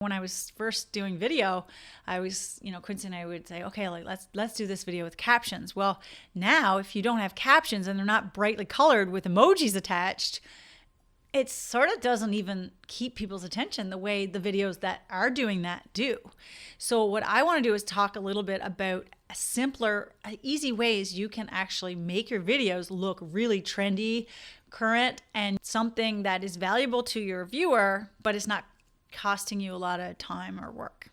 When I was first doing video, Quincy and I would say, okay, let's do this video with captions. Well, now if you don't have captions and they're not brightly colored with emojis attached, it sort of doesn't even keep people's attention the way the videos that are doing that do. So what I want to do is talk a little bit about simpler, easy ways you can actually make your videos look really trendy, current, and something that is valuable to your viewer, but it's not costing you a lot of time or work.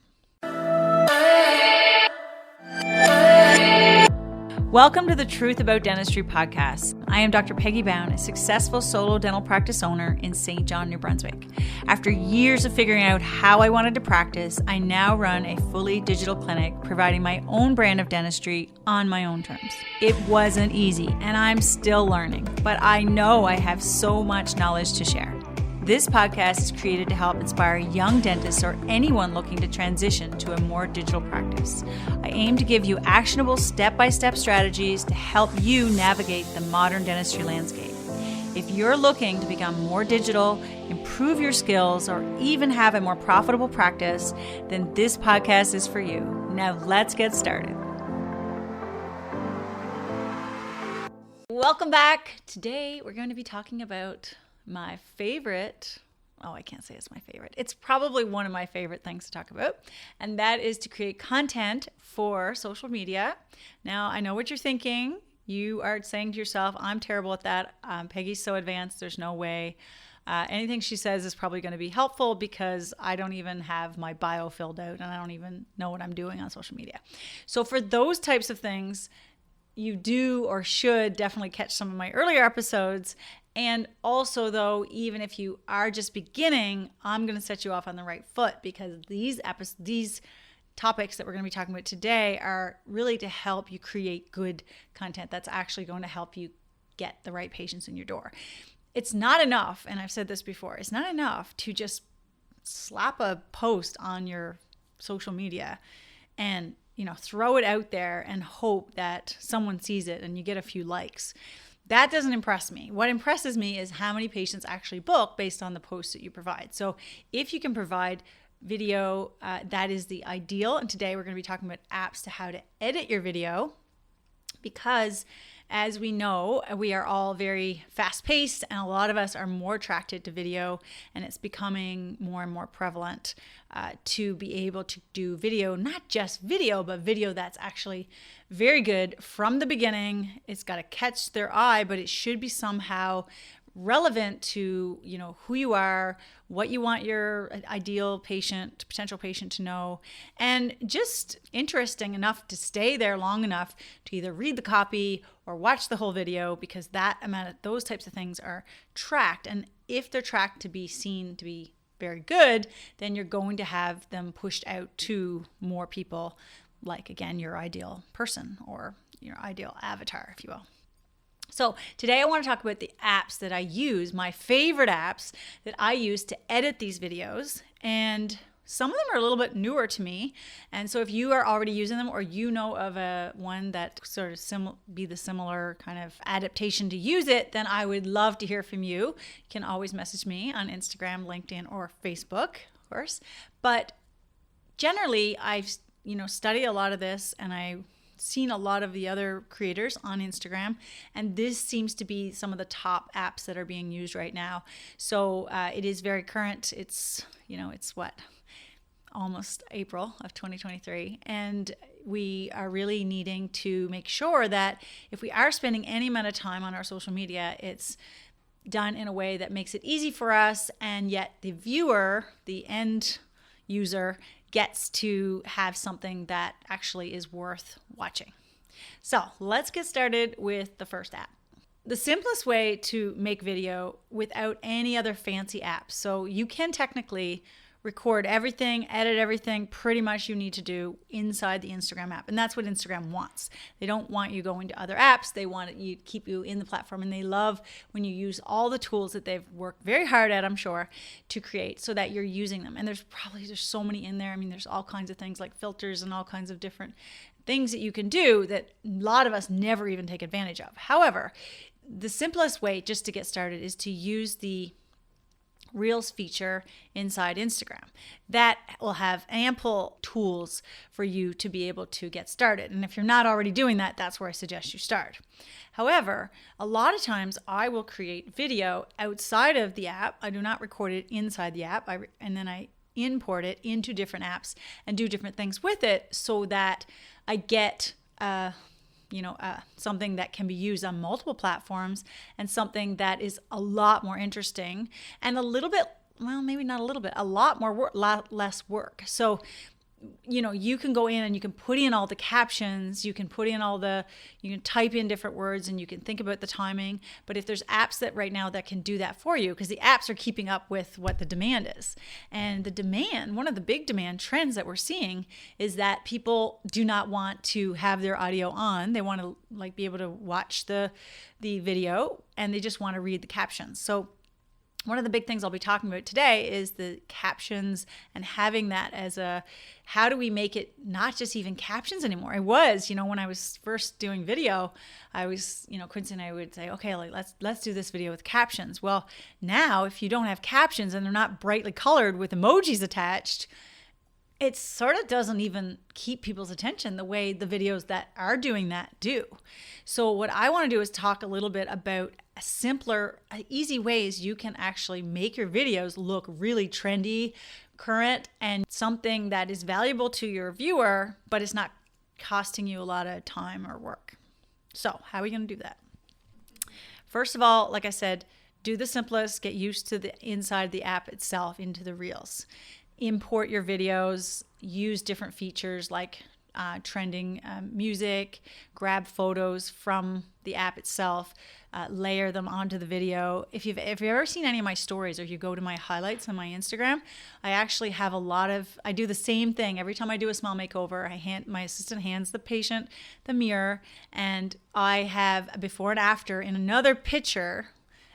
Welcome to the Truth About Dentistry podcast. I am Dr. Peggy Bound, a successful solo dental practice owner in St. John, New Brunswick. After years of figuring out how I wanted to practice, I now run a fully digital clinic providing my own brand of dentistry on my own terms. It wasn't easy, and I'm still learning, but I know I have so much knowledge to share. This podcast is created to help inspire young dentists or anyone looking to transition to a more digital practice. I aim to give you actionable step-by-step strategies to help you navigate the modern dentistry landscape. If you're looking to become more digital, improve your skills, or even have a more profitable practice, then this podcast is for you. Now let's get started. Welcome back. Today we're going to be talking about my favorite, I can't say it's my favorite. It's probably one of my favorite things to talk about, and that is to create content for social media. Now, I know what you're thinking. You are saying to yourself, I'm terrible at that. Peggy's so advanced, there's no way. Anything she says is probably going to be helpful because I don't even have my bio filled out and I don't even know what I'm doing on social media. So for those types of things, you do or should definitely catch some of my earlier episodes. And also, though, even if you are just beginning, I'm going to set you off on the right foot because these topics that we're going to be talking about today are really to help you create good content that's actually going to help you get the right patients in your door. It's not enough, and I've said this before, it's not enough to just slap a post on your social media and throw it out there and hope that someone sees it and you get a few likes. That doesn't impress me. What impresses me is how many patients actually book based on the posts that you provide. So if you can provide video, that is the ideal. And today we're going to be talking about apps to how to edit your video because as we know, we are all very fast-paced and a lot of us are more attracted to video, and it's becoming more and more prevalent to be able to do video, not just video, but video that's actually very good from the beginning. It's got to catch their eye, but it should be somehow relevant to who you are, what you want your ideal patient, potential patient to know, and just interesting enough to stay there long enough to either read the copy or watch the whole video, because those types of things are tracked. And if they're tracked to be seen to be very good, then you're going to have them pushed out to more people, like again, your ideal person or your ideal avatar, if you will. So today I want to talk about the apps that I use, my favorite apps that I use to edit these videos. And some of them are a little bit newer to me. And so if you are already using them or you know of one that sort of be the similar kind of adaptation to use it, then I would love to hear from you. You can always message me on Instagram, LinkedIn, or Facebook, of course. But generally, I've studied a lot of this and I've seen a lot of the other creators on Instagram, and this seems to be some of the top apps that are being used right now. So it is very current. It's almost April of 2023, and we are really needing to make sure that if we are spending any amount of time on our social media, it's done in a way that makes it easy for us, and yet the viewer, the end user, gets to have something that actually is worth watching. So let's get started with the first app. The simplest way to make video without any other fancy apps. So you can technically record everything, edit everything pretty much you need to do inside the Instagram app. And that's what Instagram wants. They don't want you going to other apps. They want you to keep you in the platform. And they love when you use all the tools that they've worked very hard at, I'm sure, to create so that you're using them. And there's so many in there. I mean, there's all kinds of things like filters and all kinds of different things that you can do that a lot of us never even take advantage of. However, the simplest way just to get started is to use the Reels feature inside Instagram. That will have ample tools for you to be able to get started. And if you're not already doing that, that's where I suggest you start. However, a lot of times I will create video outside of the app. I do not record it inside the app, and then I import it into different apps and do different things with it so that I get something that can be used on multiple platforms and something that is a lot more interesting and a little bit, well, maybe not a little bit, a lot more work, less work. So, you can go in and you can put in all the captions, you can type in different words and you can think about the timing. But if there's apps that right now that can do that for you, because the apps are keeping up with what the demand is. And one of the big demand trends that we're seeing is that people do not want to have their audio on. They want to be able to watch the video and they just want to read the captions. So one of the big things I'll be talking about today is the captions and having that as how do we make it not just even captions anymore? It was, when I was first doing video, Quincy and I would say, okay, let's do this video with captions. Well, now if you don't have captions and they're not brightly colored with emojis attached, it sort of doesn't even keep people's attention the way the videos that are doing that do. So what I want to do is talk a little bit about simpler, easy ways you can actually make your videos look really trendy, current, and something that is valuable to your viewer, but it's not costing you a lot of time or work. So how are we going to do that? First of all, like I said, do the simplest, get used to the inside the app itself into the Reels. Import your videos, use different features like trending music, grab photos from the app itself, layer them onto the video. If you've ever seen any of my stories or you go to my highlights on my Instagram, I actually have I do the same thing. Every time I do a smile makeover, my assistant hands the patient the mirror and I have a before and after in another picture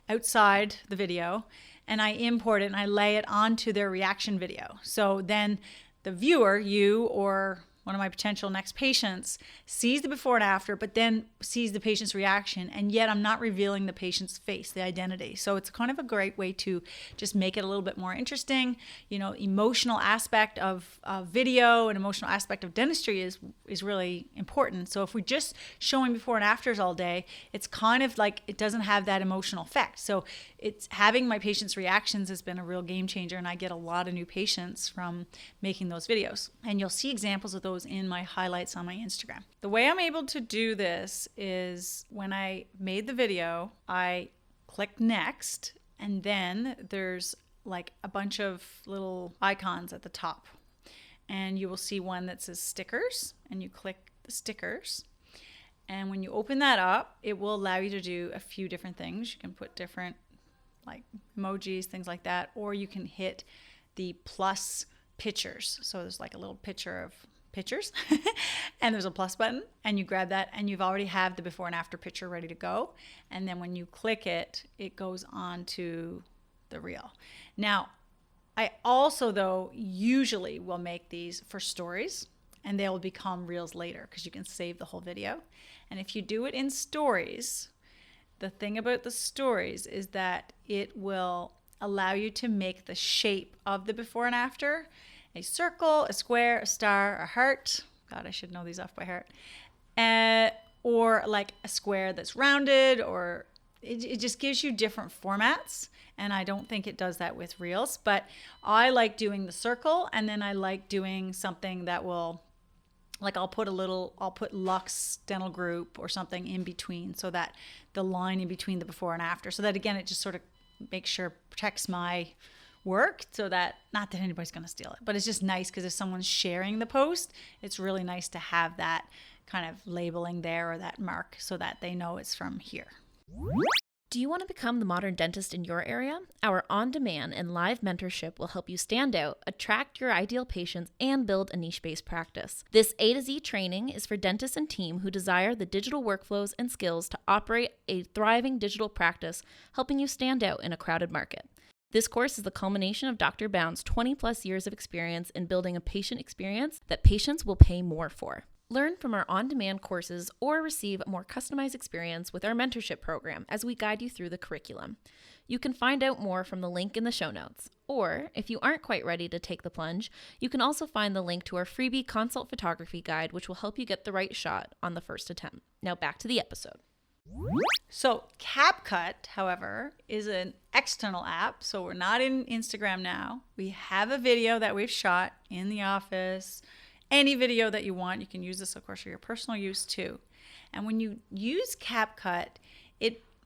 outside the video, and I import it and I lay it onto their reaction video. So then the viewer, you or one of my potential next patients, sees the before and after, but then sees the patient's reaction, and yet I'm not revealing the patient's face, the identity. So it's kind of a great way to just make it a little bit more interesting. Emotional aspect of video and emotional aspect of dentistry is really important. So if we're just showing before and afters all day, it's kind of like it doesn't have that emotional effect. So it's having my patients' reactions has been a real game changer, and I get a lot of new patients from making those videos. And you'll see examples of those in my highlights on my Instagram. The way I'm able to do this is when I made the video, I click next, and then there's like a bunch of little icons at the top. And you will see one that says stickers, and you click the stickers. And when you open that up, it will allow you to do a few different things. You can put different like emojis, things like that, or you can hit the plus pictures. So there's like a little picture of pictures and there's a plus button, and you grab that and you've already have the before and after picture ready to go. And then when you click it, it goes on to the reel. Now, I also though usually will make these for stories, and they will become reels later because you can save the whole video. And if you do it in stories, the thing about the stories is that it will allow you to make the shape of the before and after a circle, a square, a star, a heart. God, I should know these off by heart. Or like a square that's rounded, or it just gives you different formats. And I don't think it does that with Reels, but I like doing the circle, and then I like doing something that will, like I'll put Lux Dental Group or something in between, so that the line in between the before and after, so that again, it just sort of makes sure, protects my work, so that not that anybody's going to steal it, but it's just nice because if someone's sharing the post, it's really nice to have that kind of labeling there or that mark so that they know it's from here. Do you want to become the modern dentist in your area? Our on-demand and live mentorship will help you stand out, attract your ideal patients, and build a niche-based practice. This A to Z training is for dentists and team who desire the digital workflows and skills to operate a thriving digital practice, helping you stand out in a crowded market. This course is the culmination of Dr. Bound's 20-plus years of experience in building a patient experience that patients will pay more for. Learn from our on-demand courses or receive a more customized experience with our mentorship program as we guide you through the curriculum. You can find out more from the link in the show notes. Or, if you aren't quite ready to take the plunge, you can also find the link to our freebie consult photography guide, which will help you get the right shot on the first attempt. Now back to the episode. So CapCut, however, is an external app. So we're not in Instagram now. We have a video that we've shot in the office. Any video that you want, you can use this, of course, for your personal use too. And when you use CapCut,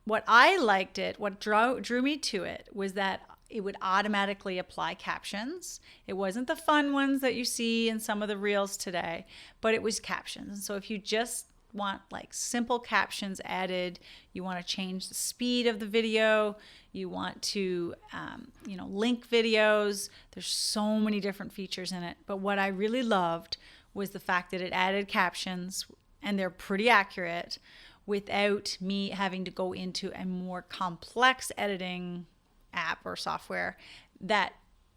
what I liked it, what drew me to it was that it would automatically apply captions. It wasn't the fun ones that you see in some of the reels today, but it was captions. And so if you just want like simple captions added, you want to change the speed of the video, you want to link videos, there's so many different features in it. But what I really loved was the fact that it added captions, and they're pretty accurate, without me having to go into a more complex editing app or software that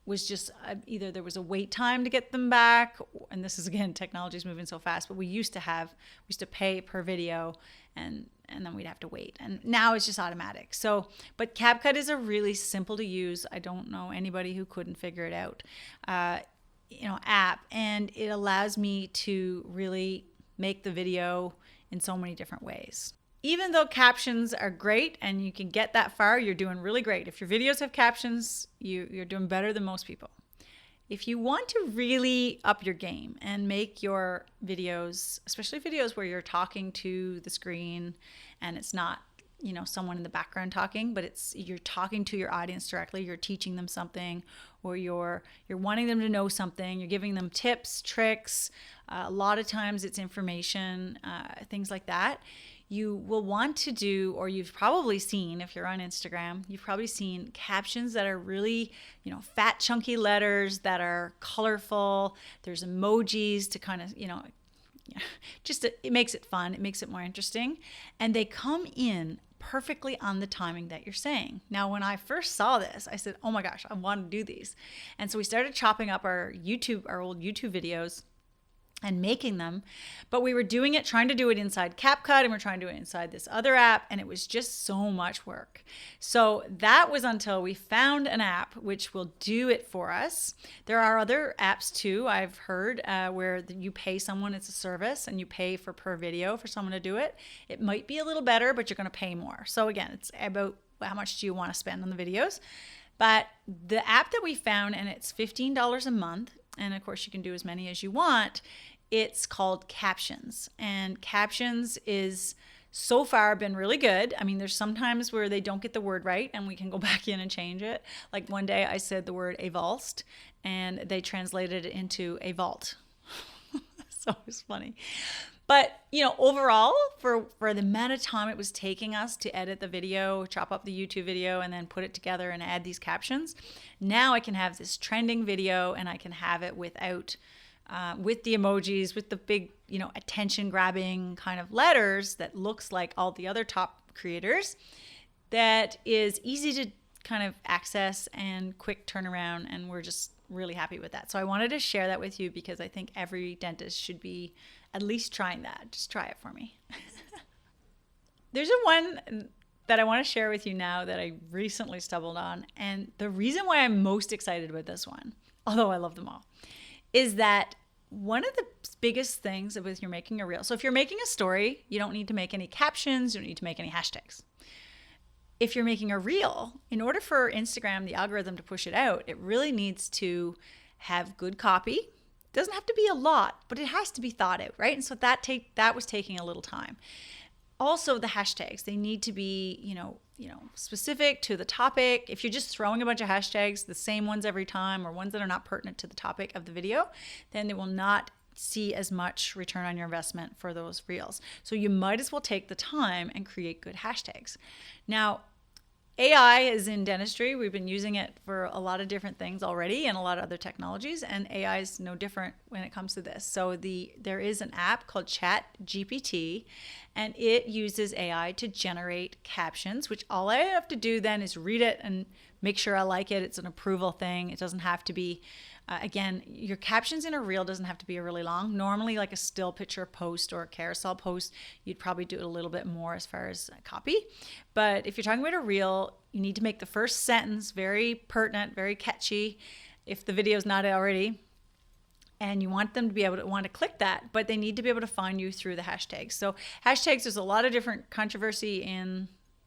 was just either there was a wait time to get them back, and this is, again, technology is moving so fast, but we used to pay per video, and then we'd have to wait, and now it's just automatic. So, but CapCut is a really simple to use, I don't know anybody who couldn't figure it out, app, and it allows me to really make the video in so many different ways. Even though captions are great and you can get that far, you're doing really great. If your videos have captions, you're doing better than most people. If you want to really up your game and make your videos, especially videos where you're talking to the screen and it's not, someone in the background talking, but you're talking to your audience directly, you're teaching them something, or you're wanting them to know something, you're giving them tips, tricks, a lot of times it's information, things like that. You will want to do, or you've probably seen, if you're on Instagram, you've probably seen captions that are really, fat, chunky letters that are colorful. There's emojis to kind of, it makes it fun. It makes it more interesting. And they come in perfectly on the timing that you're saying. Now, when I first saw this, I said, oh my gosh, I want to do these. And so we started chopping up our old YouTube videos and making them, but we were trying to do it inside CapCut, and we're trying to do it inside this other app, and it was just so much work. So that was until we found an app which will do it for us. There are other apps too, I've heard, where you pay someone, it's a service, and you pay per video for someone to do it. It might be a little better, but you're going to pay more. So again, it's about how much do you want to spend on the videos. But the app that we found, and it's $15 a month, and of course you can do as many as you want, it's called Captions. And Captions is so far been really good. I mean, there's sometimes where they don't get the word right and we can go back in and change it. Like one day I said the word avulsed and they translated it into a vault. So it was funny. But, overall, for the amount of time it was taking us to edit the video, chop up the YouTube video, and then put it together and add these captions, now I can have this trending video and I can have it without with the emojis, with the big, attention-grabbing kind of letters that looks like all the other top creators, that is easy to kind of access and quick turnaround, and we're just really happy with that. So I wanted to share that with you because I think every dentist should be at least trying that. Just try it for me. There's one that I want to share with you now that I recently stumbled on, and the reason why I'm most excited about this one, although I love them all, is that one of the biggest things with you're making a reel. So if you're making a story, you don't need to make any captions, you don't need to make any hashtags. If you're making a reel, in order for Instagram, the algorithm, to push it out, it really needs to have good copy. It doesn't have to be a lot, but it has to be thought out, right? And so that was taking a little time. Also, the hashtags, they need to be, specific to the topic. If you're just throwing a bunch of hashtags, the same ones every time, or ones that are not pertinent to the topic of the video, then they will not see as much return on your investment for those reels. So you might as well take the time and create good hashtags. Now, AI is in dentistry. We've been using it for a lot of different things already and a lot of other technologies, and AI is no different when it comes to this. So there is an app called ChatGPT, and it uses AI to generate captions, which all I have to do then is read it and make sure I like it. It's an approval thing. It doesn't have to be, again, your captions in a reel doesn't have to be really long. Normally, like a still picture post or a carousel post, you'd probably do it a little bit more as far as copy. But if you're talking about a reel, you need to make the first sentence very pertinent, very catchy, if the video is not already. And you want them to be able to want to click that, but they need to be able to find you through the hashtags. So hashtags, there's a lot of different controversy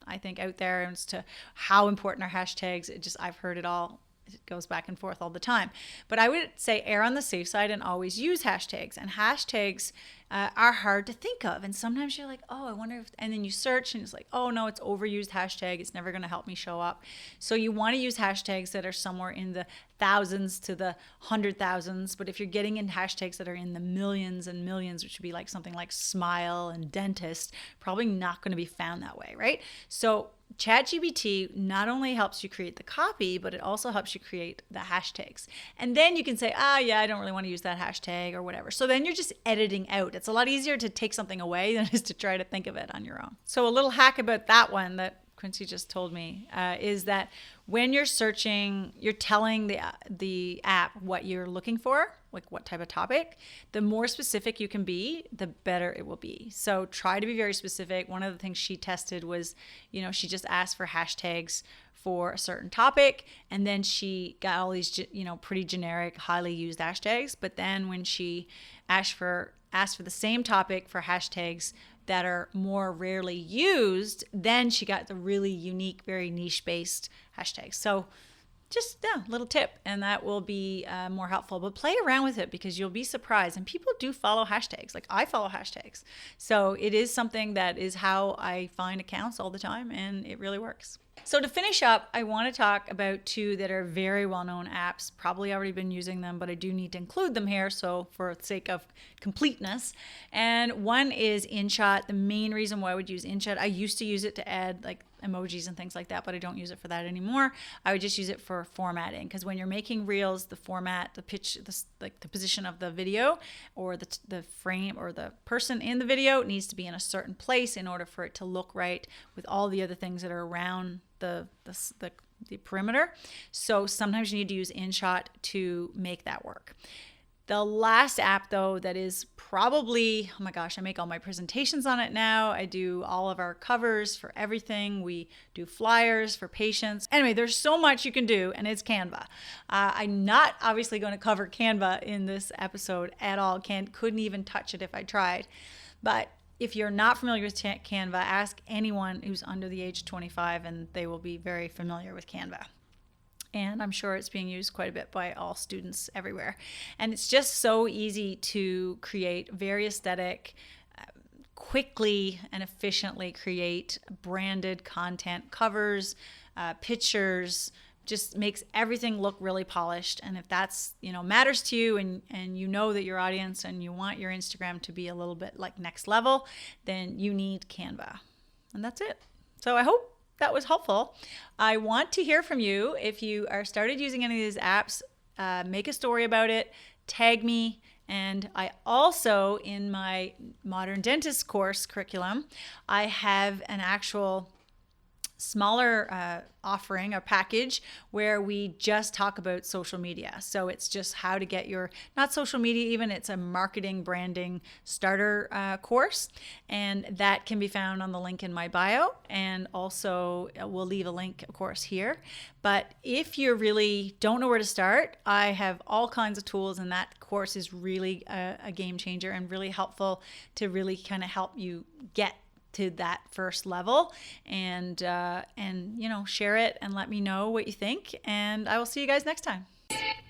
I think out there as to how important are hashtags. I've heard it all. It goes back and forth all the time. But I would say err on the safe side and always use hashtags. And hashtags are hard to think of. And sometimes you're like, oh, I wonder if, and then you search and it's like, oh no, it's overused hashtag. It's never going to help me show up. So you want to use hashtags that are somewhere in the thousands to the 100,000s. But if you're getting in hashtags that are in the millions and millions, which would be like something like smile and dentist, probably not going to be found that way, right? So ChatGPT not only helps you create the copy, but it also helps you create the hashtags. And then you can say, yeah, I don't really want to use that hashtag or whatever. So then you're just editing out. It's a lot easier to take something away than it is to try to think of it on your own. So a little hack about that one that Quincy just told me is that when you're searching, you're telling the app what you're looking for, like what type of topic. The more specific you can be, the better it will be. So try to be very specific. One of the things she tested was, she just asked for hashtags for a certain topic, and then she got all these, pretty generic, highly used hashtags. But then when she asked for the same topic for hashtags that are more rarely used, then she got the really unique, very niche-based hashtags. So just a little tip, and that will be more helpful. But play around with it because you'll be surprised. And people do follow hashtags. Like I follow hashtags. So it is something that is how I find accounts all the time, and it really works. So to finish up, I want to talk about two that are very well-known apps. Probably already been using them, but I do need to include them here, so for the sake of completeness. And one is InShot. The main reason why I would use InShot, I used to use it to add like emojis and things like that, but I don't use it for that anymore. I would just use it for formatting, because when you're making reels, the format, the pitch, the position of the video or the frame or the person in the video needs to be in a certain place in order for it to look right with all the other things that are around the perimeter. So sometimes you need to use InShot to make that work. The last app, though, that is probably, oh my gosh, I make all my presentations on it now. I do all of our covers for everything. We do flyers for patients. Anyway, there's so much you can do, and it's Canva. I'm not obviously going to cover Canva in this episode at all. Couldn't even touch it if I tried. But if you're not familiar with Canva, ask anyone who's under the age of 25, and they will be very familiar with Canva. And I'm sure it's being used quite a bit by all students everywhere. And it's just so easy to create very aesthetic, quickly and efficiently create branded content, covers, pictures, just makes everything look really polished. And if that's, matters to you and you know that your audience and you want your Instagram to be a little bit like next level, then you need Canva. And that's it. So I hope that was helpful. I want to hear from you. If you are started using any of these apps, make a story about it, tag me. And I also, in my Modern Dentist course curriculum, I have an actual smaller offering, a package where we just talk about social media. So it's just how to get not social media even, it's a marketing branding starter course. And that can be found on the link in my bio. And also we'll leave a link, of course, here. But if you really don't know where to start, I have all kinds of tools, and that course is really a game changer and really helpful to really kind of help you get to that first level, and share it and let me know what you think, and I will see you guys next time.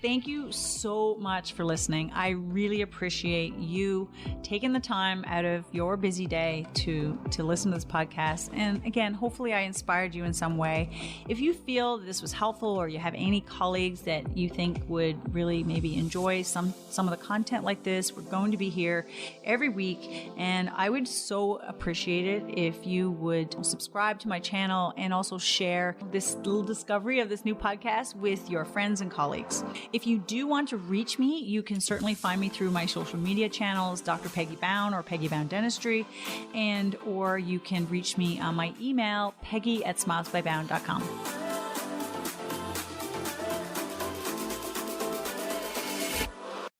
Thank you so much for listening. I really appreciate you taking the time out of your busy day to listen to this podcast. And again, hopefully I inspired you in some way. If you feel this was helpful, or you have any colleagues that you think would really maybe enjoy some of the content like this, we're going to be here every week. And I would so appreciate it if you would subscribe to my channel and also share this little discovery of this new podcast with your friends and colleagues. If you do want to reach me, you can certainly find me through my social media channels, Dr. Peggy Bound or Peggy Bound Dentistry, or you can reach me on my email, peggy@smilesbybound.com.